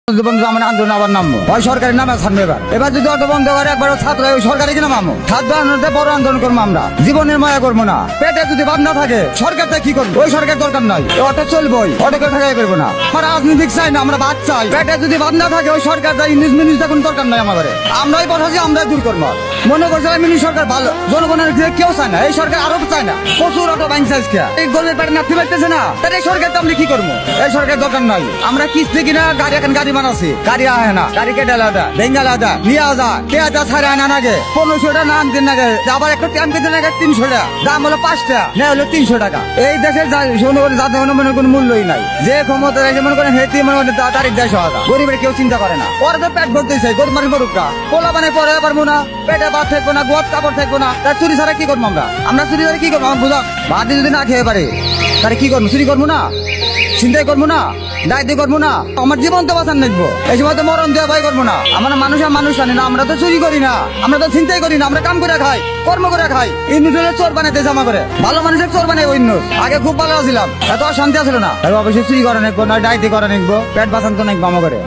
বন্ধু আমরা আন্দোলন আবার নামবো ওই সরকারের নামে ছাড়বো এবার যদি অটো বন্ধ করে একবার ছাত্র ওই সরকারে কিনা নামো ছাত্র আন্দোলনতে বড় আন্দোলন করবো আমরা জীবনের মায়া করবো না পেটে যদি ভাব না থাকে সরকারটা কি করবো ওই সরকার দরকার নাই অটো চলবোই অটোকে ঠেকাই করবো না আমরা রাজনীতিক চাই না আমরা বাদ চাই পেটে যদি ভাব না থাকে ওই সরকার ইংলিশ মিনিশ এখন দরকার নাই আমাদের আমরাই বসাছি আমরাই দূর করবো মনে করছে মিনি সরকার ভালো জনগণের কেউ চায় না এই সরকার আরো চায় না প্রচুর অটো বাইংস এই গরিবের পেটে নাপতে পারতেছে না তাহলে এই সরকার তো আমরা কি করবো এই সরকার দরকার নাই আমরা কিস্তি কিনা গাড়ি এখন গাড়ি বানাচ্ছি গাড়ি আহে না গাড়ি কেটে আলাদা বেঙ্গাল আলাদা নিয়ে আসা কে আদা ছাড়ে আনা নাগে 1500 টাকা নাম দিন নাগে আবার একটা ট্যাম কেটে নাগে 300 টাকা দাম হলো 5 টাকা না হলো 300 টাকা এই দেশের জনগণের যাতে মনে কোনো মূল্যই নাই যে ক্ষমতা রয়েছে মনে করেন হেতি মনে করেন তারিখ দেশ হওয়া গরিবের কেউ চিন্তা করে না ওরা তো পেট ভরতেছে গরিব মানুষ মরুকরা পোলা মানে পরে পারবো না পেটে ভাত থাকবো না গোয়াত কাপড় থাকবো না তার চুরি ছাড়া কি করবো আমরা চুরি ছাড়া কি করবো আমার বুঝা ভাত যদি না খেয়ে পারে তাহলে কি করবো চুরি করবো না চিন্তাই করবো না দায়িত্ব করবো না আমার জীবন তো বাঁচান দেখবো এই সময় তো মরণ দেওয়া ভয় করবো না আমরা মানুষ আর মানুষ জানি না আমরা তো চুরি করি না আমরা তো চিন্তাই করি না আমরা কাম করে খাই কর্ম করে খাই ইন্নুদের চোর বানাইতে জামা করে ভালো মানুষের চোর বানাই অন্য আগে খুব ভালো ছিলাম এত শান্তি আসলো না অবশ্যই চুরি করা নেকবো না দায়িত্ব করা নেকবো পেট বাঁচান তো নেকবো আমা করে